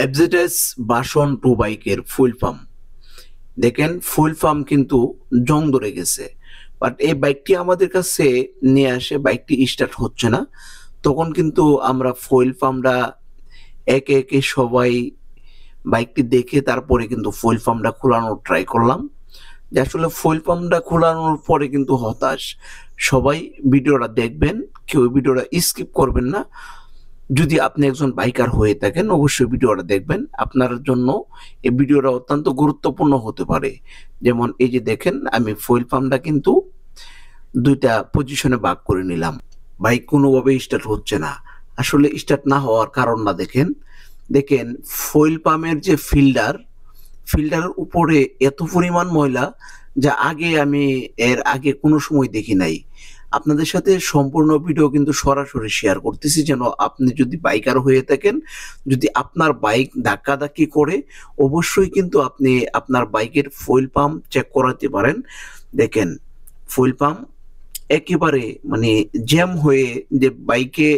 FZS version 2 বাইকের fuel pump দেখেন, fuel pump কিন্তু জং ধরে গেছে। বাট এই বাইকটি আমাদের কাছে নিয়ে আসে, বাইকটি স্টার্ট হচ্ছে না। তখন কিন্তু আমরা ফুয়েল পাম্পটা একে একে সবাই বাইকটি দেখে তারপরে কিন্তু ফুয়েল পাম্পটা খোলানোর ট্রাই করলাম। যে আসলে ফুয়েল পাম্পটা খোলানোর পরে কিন্তু হতাশ। সবাই ভিডিওটা দেখবেন, কেউ ভিডিওটা স্কিপ করবেন না। যদি আপনি একজন বাইকার হয়ে থাকেন অবশ্যই ভিডিওটা দেখবেন, আপনার জন্য এই ভিডিওটা অত্যন্ত গুরুত্বপূর্ণ হতে পারে। যেমন এই যে দেখেন, আমি ফুয়েল পাম্পটা কিন্তু দুইটা পজিশনে ভাগ করে নিলাম। বাইক কোনোভাবে স্টার্ট হচ্ছে না। আসলে স্টার্ট না হওয়ার কারণটা দেখেন, দেখেন ফুয়েল পাম্পের যে ফিল্টারের উপরে এত পরিমাণ ময়লা, যা আমি এর আগে কোনো সময় দেখি নাই। আপনাদের সাথে সম্পূর্ণ ভিডিও কিন্তু সরাসরি শেয়ার করতেছি, যেন আপনি যদি বাইকার হয়ে থাকেন, যদি আপনার বাইক ধাক্কাধাক্কি করে অবশ্যই কিন্তু আপনি আপনার বাইকের ফুয়েল পাম্প চেক করাতে পারেন। দেখেন ফুয়েল পাম্প একেবারে মানে জ্যাম হয়ে, যে বাইকে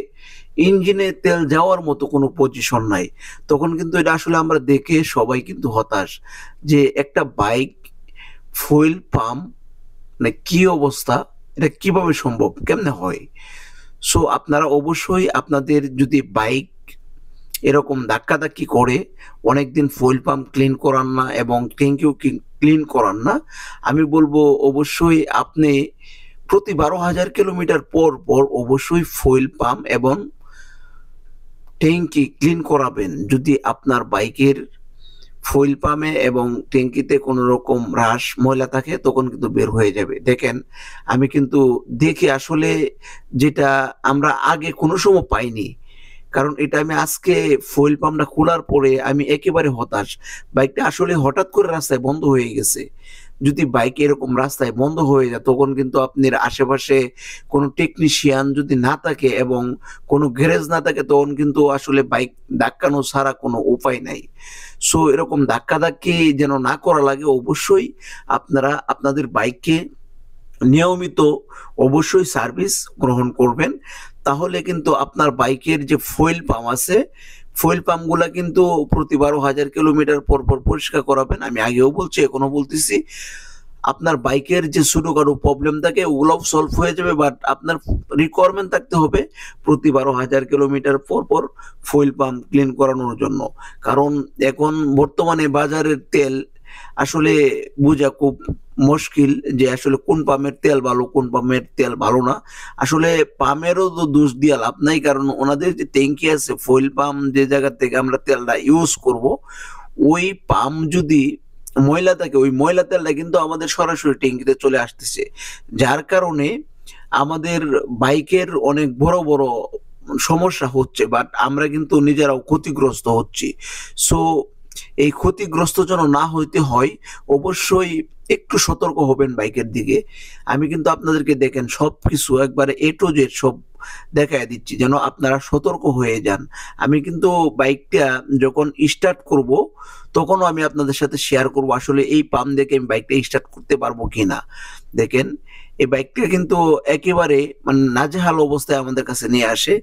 ইঞ্জিনে তেল যাওয়ার মতো কোনো পজিশন নাই। তখন কিন্তু এটা আসলে আমরা দেখে সবাই কিন্তু হতাশ, যে একটা বাইক ফুয়েল পাম্প মানে কি অবস্থা, এটা কিভাবে সম্ভব, কেমনে হয়? সো আপনারা অবশ্যই আপনাদের যদি বাইক এরকম ধাক্কাধাক্কি করে অনেকদিন ফুয়েল পাম্প ক্লিন করান না এবং ট্যাঙ্কিও ক্লিন করান না, আমি বলবো অবশ্যই আপনি প্রতি 12,000 কিলোমিটার পর পর অবশ্যই ফুয়েল পাম্প এবং ট্যাঙ্কি ক্লিন করাবেন। যদি আপনার বাইকের ফুয়েল পাম্পে এবং ট্যাঙ্কিতে কোনো রকম রাশ ময়লা থাকে তখন কিন্তু বের হয়ে যাবে। দেখেন আমি কিন্তু দেখে আসলে যেটা আমরা আগে কোনো সময় পাইনি, কারণ এটা আমি আজকে ফুয়েল পাম্পটা খোলার পরে আমি একেবারে হতাশ। বাইকটা আসলে হঠাৎ করে রাস্তায় বন্ধ হয়ে গেছে। যদি বাইক এরকম রাস্তায় বন্ধ হয়ে যায় তখন কিন্তু আপনার আশেপাশে কোনো টেকনিশিয়ান যদি না থাকে এবং কোনো গ্যারেজ না থাকে তখন কিন্তু আসলে বাইক ধাক্কানো ছাড়া কোনো উপায় নাই। সো এরকম ধাক্কাধাক্কি যেন না করা লাগে, অবশ্যই আপনারা আপনাদের বাইককে নিয়মিত অবশ্যই সার্ভিস গ্রহণ করবেন। তাহলে কিন্তু আপনার বাইকের যে ফুয়েল পাম্প আছে, ফুয়েল পাম্পগুলা কিন্তু প্রতি 12,000 কিলোমিটার পর পর পরিষ্কার করাবেন। আমি আগেও বলছি, এখনো বলতেছি, আপনার বাইকের যে ছোটখাটো প্রবলেম থাকে ওগুলোও সলভ হয়ে যাবে। বাট আপনার রিকোয়ারমেন্ট থাকতে হবে প্রতি 12,000 কিলোমিটার পর পর ফুয়েল পাম্প ক্লিন করানোর জন্য। কারণ এখন বর্তমানে বাজারের তেল আসলে বোঝা খুব মুশকিল, যে আসলে কোন পাম্পের তেল ভালো কোন পাম্পের তেল ভালো না। আসলে পাম্পেরও তো দোষ দিয়া লাভ নাই, কারণ ওনাদের যে ট্যাঙ্কি আছে, ফুয়েল পাম্প যে জায়গা থেকে আমরা তেলটা ইউজ করব, ওই পাম্প যদি ময়লা থাকে ওই ময়লা তেলটা কিন্তু আমাদের সরাসরি ট্যাঙ্কিতে চলে আসতেছে, যার কারণে আমাদের বাইকের অনেক বড় বড় সমস্যা হচ্ছে। বাট আমরা কিন্তু নিজেরাও ক্ষতিগ্রস্ত হচ্ছি। সো এই ক্ষতিগ্রস্ত যেন না হইতে হয় অবশ্যই একটু সতর্ক হবেন বাইকের দিকে। আমি কিন্তু আপনাদেরকে দেখেন সবকিছু একবারে এ টু জেড সব দেখায় দিচ্ছি, যেন আপনারা সতর্ক হয়ে যান। আমি কিন্তু বাইকটা যখন স্টার্ট করব তখনও আমি আপনাদের সাথে শেয়ার করব আসলে এই পাম্প দেখে আমি বাইকটা স্টার্ট করতে পারবো কিনা। দেখেন এই বাইকটা কিন্তু একেবারে মানে নাজেহাল অবস্থায় আমাদের কাছে নিয়ে আসে।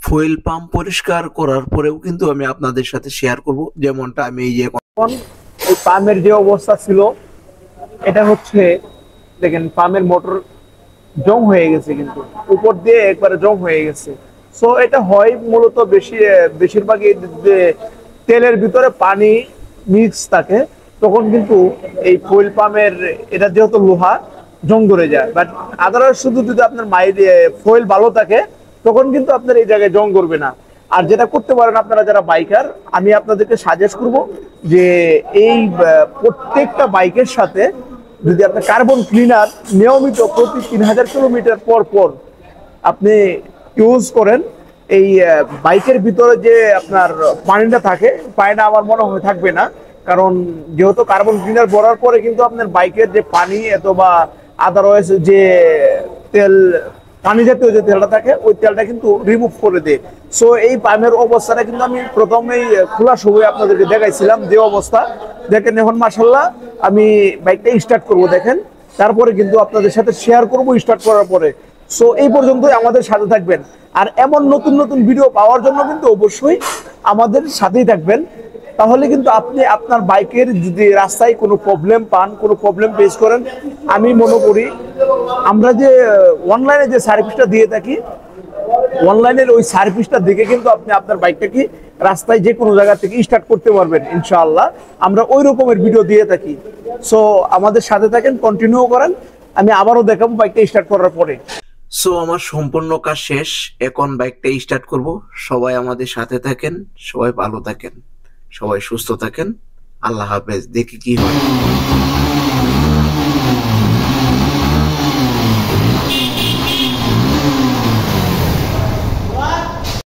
ফুয়েল পাম্প পরিষ্কার করার পরেও কিন্তু আমি আপনাদের সাথে শেয়ার করব, যেমনটা আমি এই যে এখন এই পাম্পের যে অবস্থা ছিল, এটা হচ্ছে দেখেন পাম্পের মোটর জং হয়ে গেছে, কিন্তু উপর দিয়ে একবারে জং হয়ে গেছে। সো এটা হয় মূলত বেশিরভাগই যে তেলের ভিতরে পানি মিক্স থাকে, তখন কিন্তু এই ফুয়েল পাম্পের এটা যেহেতু লোহা জং ধরে যায়। বাট আদারওয়াইজ শুধু যদি আপনার ফুয়েল ভালো থাকে তখন কিন্তু আপনার এই জায়গায় জং ধরবে না। আর যেটা করতে পারেন আপনারা যারা বাইকার, আমি আপনাদেরকে সাজেস্ট করব যে এই প্রত্যেকটা বাইকের সাথে যদি আপনি কার্বন ক্লিনার নিয়মিত প্রতি 3,000 কিলোমিটার পর পর আপনি ইউজ করেন, এই বাইকের ভিতরে যে আপনার পানিটা থাকে, পানিটা আমার মনে হয় থাকবে না। কারণ যেহেতু কার্বন ক্লিনার ভরার পরে কিন্তু আপনার বাইকের যে পানি অথবা আদারওয়াইজ যে তেল, পানি জাতীয় যে তেলটা থাকে ওই তেলটা কিন্তু রিমুভ করে দেয়। সো এই পাম্পের অবস্থাটা কিন্তু আমি প্রথমেই খোলার সময় আপনাদেরকে দেখাইছিলাম যে অবস্থা। দেখেন এখন মাশাআল্লাহ আমি বাইকটা স্টার্ট করব, দেখেন তারপরে কিন্তু আপনাদের সাথে শেয়ার করব স্টার্ট করার পরে। সো এই পর্যন্তই আমাদের সাথে থাকবেন। আর এমন নতুন নতুন ভিডিও পাওয়ার জন্য কিন্তু অবশ্যই আমাদের সাথেই থাকবেন। তাহলে কিন্তু আপনি আপনার বাইকের যদি রাস্তায় কোনো প্রবলেম পান, কোনো প্রবলেম ফেস করেন, আমি মনে করি আমরা যে অনলাইনে যে সার্ভিসটা দিয়ে থাকি, অনলাইনের ওই সার্ভিসটা দেখে কিন্তু আপনি আপনার বাইকটাকে রাস্তায় যে কোনো জায়গা থেকে স্টার্ট করতে পারবেন ইনশাআল্লাহ। আমরা ওই রকমের ভিডিও দিয়ে থাকি। সো আমাদের সাথে থাকেন, কন্টিনিউ করেন, আমি আবারও দেখাবো বাইকটা স্টার্ট করার পরে। সো আমার সম্পূর্ণ কাজ শেষ, এখন বাইকটা স্টার্ট করব। সবাই আমাদের সাথে থাকেন, সবাই ভালো থাকেন, সবাই সুস্থ থাকেন। আল্লাহ হাফেজ, দেখি কি হয়।